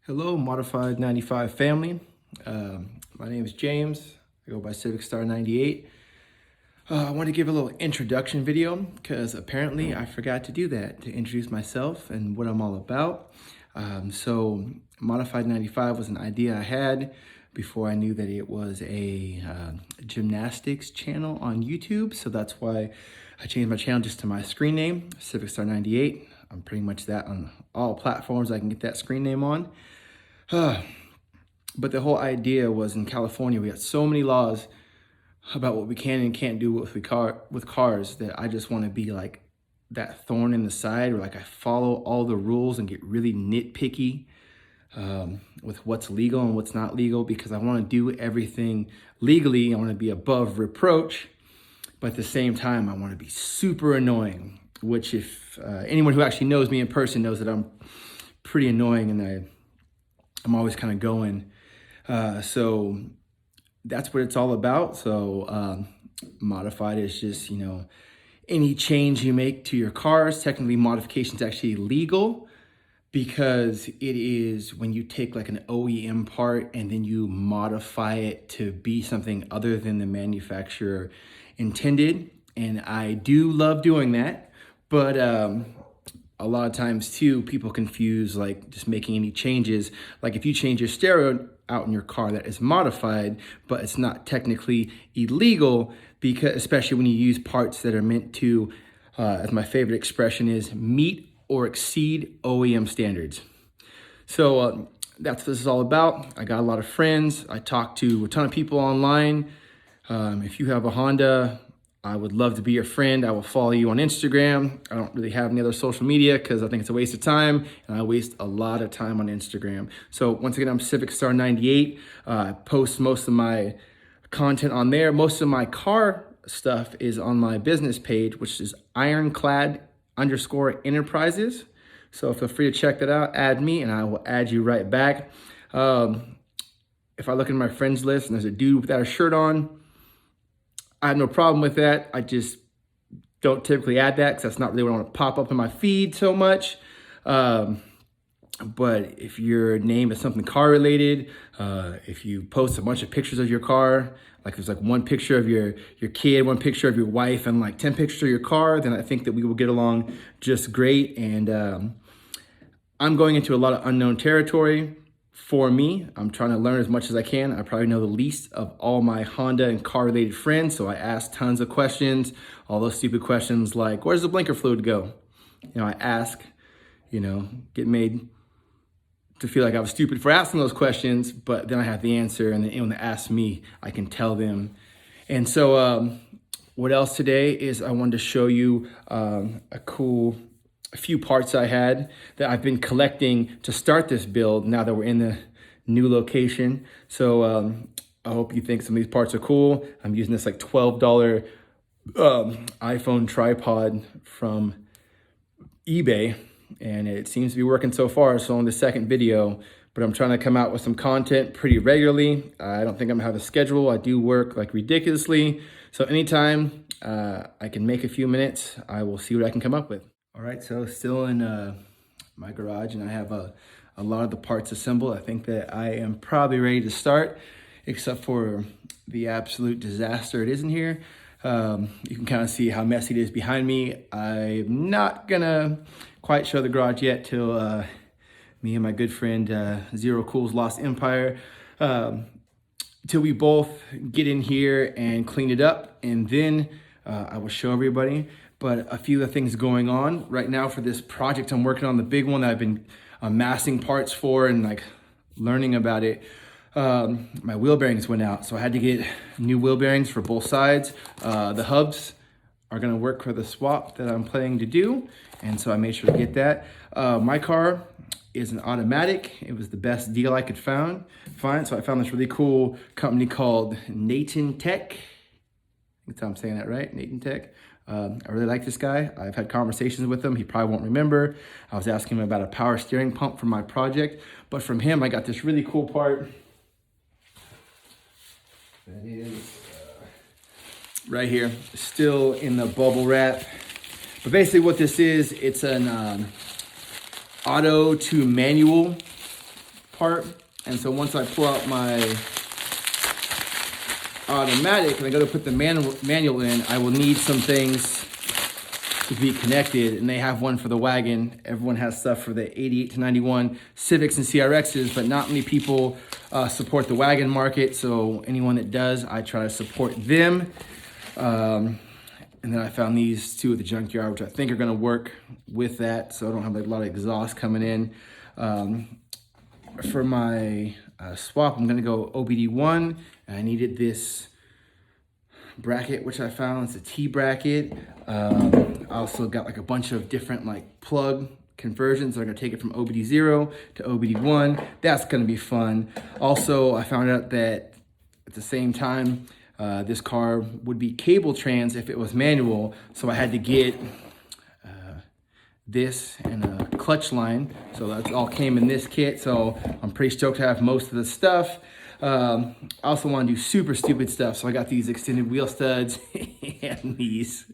Hello, Modified 95 family. My name is James. I go by Civic Star 98. I want to give a little introduction video because apparently I forgot to do that, to introduce myself and what I'm all about. So Modified 95 was an idea I had before I knew that it was a gymnastics channel on YouTube. So that's why I changed my channel just to my screen name, Civic Star 98. I'm pretty much that on all platforms I can get that screen name on. But the whole idea was in California, we got so many laws about what we can and can't do with cars that I just want to be like that thorn in the side, where like I follow all the rules and get really nitpicky with what's legal and what's not legal, because I want to do everything legally. I want to be above reproach, but at the same time, I want to be super annoying, which if anyone who actually knows me in person knows that I'm pretty annoying and I'm always kind of going. So that's what it's all about. So modified is just, any change you make to your cars. Technically, modification is actually legal because it is when you take like an OEM part and then you modify it to be something other than the manufacturer intended. And I do love doing that. But a lot of times too, people confuse like just making any changes. Like if you change your stereo out in your car, that is modified, but it's not technically illegal, because especially when you use parts that are meant to, as my favorite expression is, meet or exceed OEM standards. So that's what this is all about. I got a lot of friends. I talk to a ton of people online. If you have a Honda, I would love to be your friend. I will follow you on Instagram. I don't really have any other social media because I think it's a waste of time, and I waste a lot of time on Instagram. So once again, I'm Civic Star 98. I post most of my content on there. Most of my car stuff is on my business page, which is ironclad_enterprises. So feel free to check that out. Add me and I will add you right back. If I look in my friends list and there's a dude without a shirt on, I have no problem with that. I just don't typically add that because that's not really what I want to pop up in my feed so much. But if your name is something car related, if you post a bunch of pictures of your car, like there's like one picture of your kid, one picture of your wife, and like 10 pictures of your car, then I think that we will get along just great. And I'm going into a lot of unknown territory. For me, I'm trying to learn as much as I can. I probably know the least of all my Honda and car related friends. So I ask tons of questions, all those stupid questions like, where does the blinker fluid go? I ask, get made to feel like I was stupid for asking those questions, but then I have the answer, and then when they ask me, I can tell them. And so what else today is I wanted to show you a few parts I had that I've been collecting to start this build now that we're in the new location. So I hope you think some of these parts are cool. I'm using this like $12 iPhone tripod from eBay, and it seems to be working so far. So on the second video, but I'm trying to come out with some content pretty regularly. I don't think I'm gonna have a schedule. I do work like ridiculously. So anytime I can make a few minutes, I will see what I can come up with. All right, so still in my garage, and I have a lot of the parts assembled. I think that I am probably ready to start, except for the absolute disaster it is in here. You can kind of see how messy it is behind me. I'm not gonna quite show the garage yet till me and my good friend Zero Cool's Lost Empire, till we both get in here and clean it up, and then I will show everybody. But a few of the things going on right now for this project I'm working on, the big one that I've been amassing parts for and like learning about it. My wheel bearings went out, so I had to get new wheel bearings for both sides. The hubs are gonna work for the swap that I'm planning to do, and so I made sure to get that. My car is an automatic. It was the best deal I could find. So I found this really cool company called Nathan Tech. That's how I'm saying that right, Nathan Tech. I really like this guy. I've had conversations with him. He probably won't remember. I was asking him about a power steering pump for my project, but from him, I got this really cool part. That is right here, still in the bubble wrap. But basically what this is, it's an auto to manual part. And so once I pull out my automatic and I go to put the manual in, I will need some things to be connected, and they have one for the wagon. Everyone has stuff for the 88 to 91 Civics and CRXs, but not many people support the wagon market. So anyone that does, I try to support them. And then I found these two at the junkyard, which I think are gonna work with that. So I don't have a lot of exhaust coming in. For my swap, I'm gonna go OBD1. And I needed this bracket, which I found. It's a T bracket. I also got like a bunch of different like plug conversions. So I'm gonna take it from OBD0 to OBD1. That's gonna be fun. Also, I found out that at the same time, this car would be cable trans if it was manual. So I had to get this and a clutch line. So that all came in this kit. So I'm pretty stoked to have most of the stuff. I also want to do super stupid stuff. So I got these extended wheel studs and these.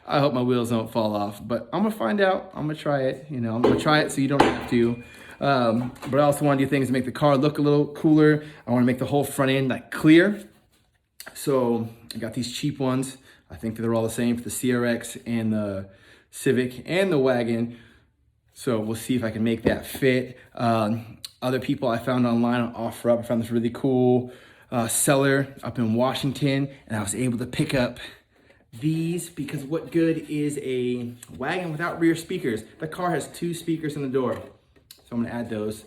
I hope my wheels don't fall off, but I'm gonna find out. I'm gonna try it. You know, I'm gonna try it so you don't have to. But I also want to do things to make the car look a little cooler. I want to make the whole front end like clear. So I got these cheap ones. I think they're all the same for the CRX and the Civic and the wagon. So we'll see if I can make that fit. Other people I found online on OfferUp, I found this really cool seller up in Washington, and I was able to pick up these because what good is a wagon without rear speakers? The car has 2 speakers in the door. So I'm gonna add those.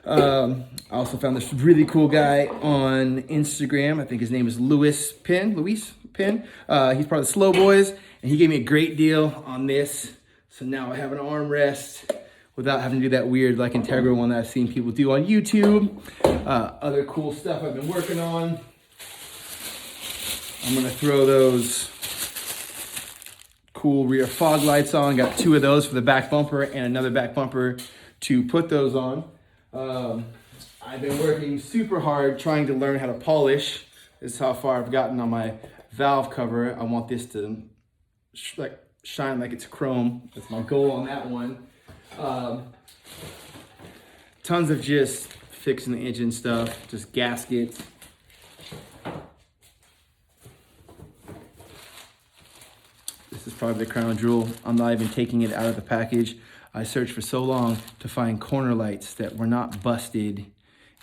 I also found this really cool guy on Instagram. I think his name is Luis Penn. He's part of the Slow Boys, and he gave me a great deal on this. So now I have an armrest without having to do that weird like integral one that I've seen people do on YouTube. Other cool stuff I've been working on. I'm gonna throw those cool rear fog lights on. Got 2 of those for the back bumper and another back bumper to put those on. I've been working super hard trying to learn how to polish. This is how far I've gotten on my valve cover. I want this to shine like it's chrome. That's my goal on that one. Tons of just fixing the engine stuff, just gaskets. This is probably the crown jewel. I'm not even taking it out of the package. I searched for so long to find corner lights that were not busted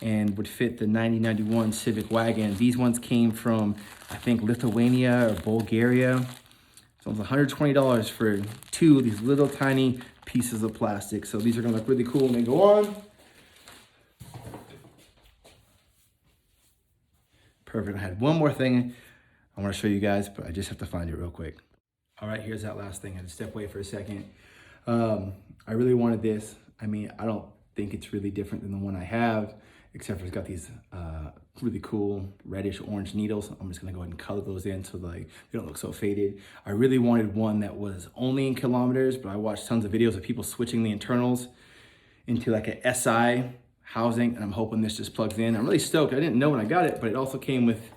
and would fit the 9091 Civic wagon. These ones came from, I think, Lithuania or Bulgaria. So it was $120 for 2 of these little tiny pieces of plastic. So these are gonna look really cool when they go on. Perfect. I had one more thing I wanna show you guys, but I just have to find it real quick. All right, here's that last thing. I had to step away for a second. I really wanted this. I mean, I don't think it's really different than the one I have, except for it's got these really cool reddish orange needles. I'm just gonna go ahead and color those in so like they don't look so faded. I really wanted one that was only in kilometers, but I watched tons of videos of people switching the internals into like a SI housing, and I'm hoping this just plugs in. I'm really stoked. I didn't know when I got it, but it also came with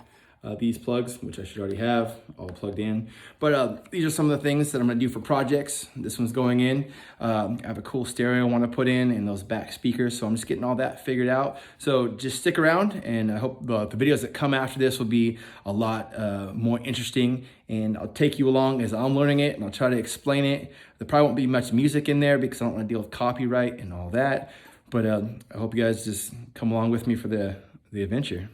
these plugs, which I should already have all plugged in. But these are some of the things that I'm gonna do for projects. This one's going in. I have a cool stereo I wanna put in and those back speakers. So I'm just getting all that figured out. So just stick around, and I hope the videos that come after this will be a lot more interesting, and I'll take you along as I'm learning it, and I'll try to explain it. There probably won't be much music in there because I don't wanna deal with copyright and all that. But I hope you guys just come along with me for the adventure.